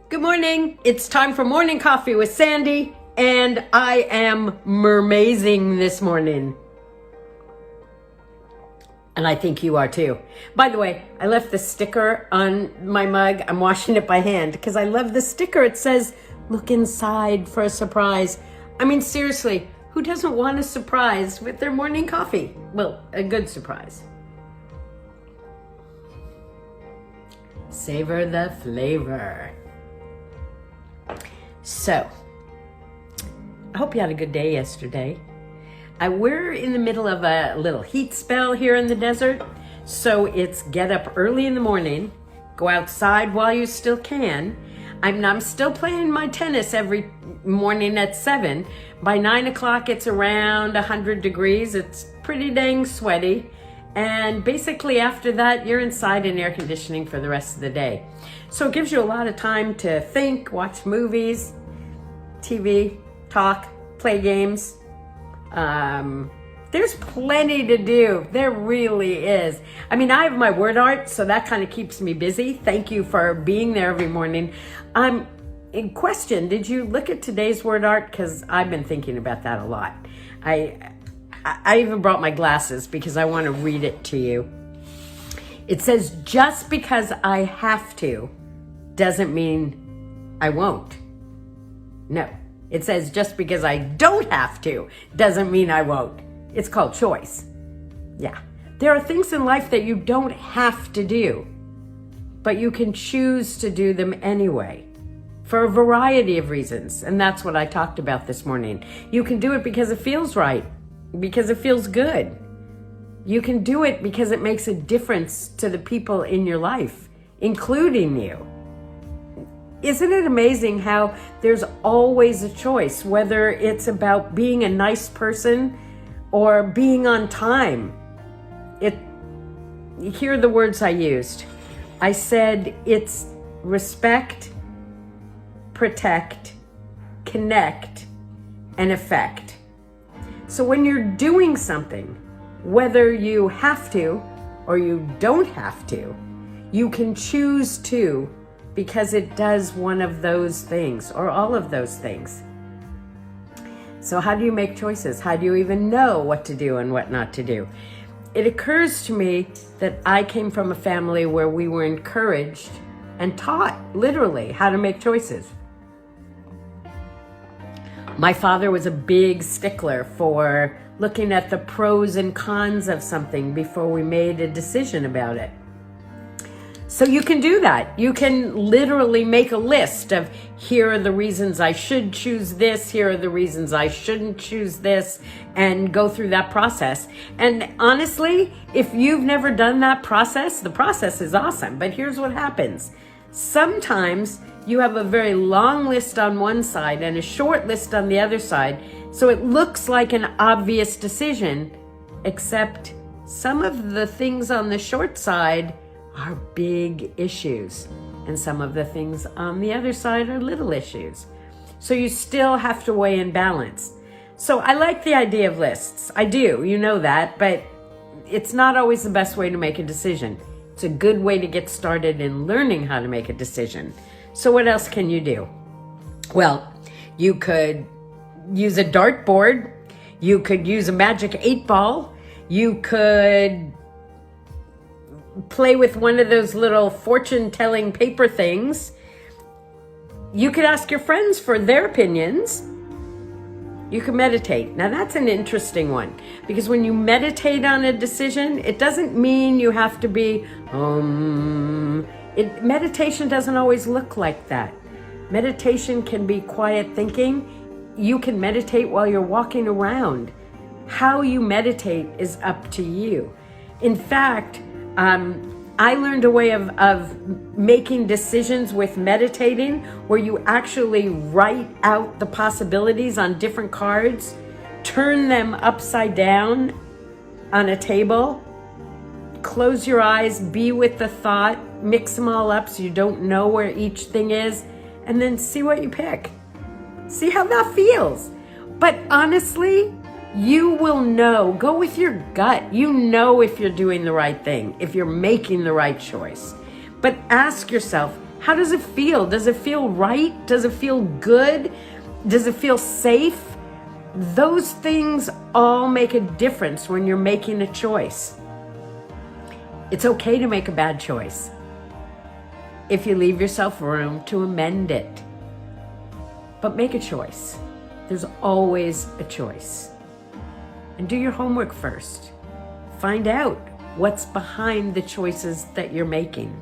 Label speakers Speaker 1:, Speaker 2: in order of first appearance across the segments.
Speaker 1: Good morning. It's time for morning coffee with Sandy, and I am mermazing this morning. And I think you are too. By the way, I left the sticker on my mug. I'm washing it by hand because I love the sticker. It says, look inside for a surprise. I mean, seriously, who doesn't want a surprise with their morning coffee? Well, a good surprise. Savor the flavor. So, I hope you had a good day yesterday. We're in the middle of a little heat spell here in the desert, so it's get up early in the morning, go outside while you still can. I'm still playing my tennis every morning at 7. By 9 o'clock, it's around 100 degrees. It's pretty dang sweaty. And basically after that, you're inside in air conditioning for the rest of the day. So it gives you a lot of time to think, watch movies, TV, talk, play games. There's plenty to do. There really is. I mean, I have my word art, so that kind of keeps me busy. Thank you for being there every morning. In question, did you look at today's word art? Because I've been thinking about that a lot. I even brought my glasses because I want to read it to you. It says, just because I have to doesn't mean I won't. No, it says just because I don't have to doesn't mean I won't. It's called choice. Yeah, there are things in life that you don't have to do, but you can choose to do them anyway for a variety of reasons. And that's what I talked about this morning. You can do it because it feels right, because it feels good. You can do it because it makes a difference to the people in your life, including you. Isn't it amazing how there's always a choice, whether it's about being a nice person or being on time? Here are the words I used. I said it's respect, protect, connect, and effect. So when you're doing something, whether you have to or you don't have to, you can choose to, because it does one of those things or all of those things. So how do you make choices? How do you even know what to do and what not to do? It occurs to me that I came from a family where we were encouraged and taught literally how to make choices. My father was a big stickler for looking at the pros and cons of something before we made a decision about it. So you can do that. You can literally make a list of, here are the reasons I should choose this, here are the reasons I shouldn't choose this, and go through that process. And honestly, if you've never done that process, the process is awesome. But here's what happens. Sometimes you have a very long list on one side and a short list on the other side, so it looks like an obvious decision, except some of the things on the short side are big issues, and some of the things on the other side are little issues. So you still have to weigh in balance. So I like the idea of lists. I do, you know that, but it's not always the best way to make a decision. It's a good way to get started in learning how to make a decision. So what else can you do? Well, you could use a dartboard. You could use a magic 8-ball. You could play with one of those little fortune-telling paper things. You could ask your friends for their opinions. You can meditate. Now that's an interesting one, because when you meditate on a decision, it doesn't mean you have to be, meditation doesn't always look like that. Meditation can be quiet thinking. You can meditate while you're walking around. How you meditate is up to you. In fact, I learned a way of making decisions with meditating, where you actually write out the possibilities on different cards, turn them upside down on a table, close your eyes, be with the thought, mix them all up so you don't know where each thing is, and then see what you pick. See how that feels. But honestly, you will know. Go with your gut. You know if you're doing the right thing, if you're making the right choice. But ask yourself, How does it feel? Does it feel right? Does it feel good? Does it feel safe? Those things all make a difference when you're making a choice. It's okay to make a bad choice if you leave yourself room to amend it. But make a choice. There's always a choice. And do your homework first. Find out what's behind the choices that you're making.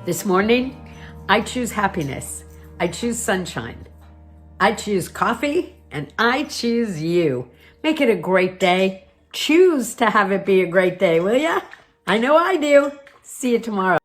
Speaker 1: This morning, I choose happiness. I choose sunshine. I choose coffee, and I choose you. Make it a great day. Choose to have it be a great day, will ya? I know I do. See you tomorrow.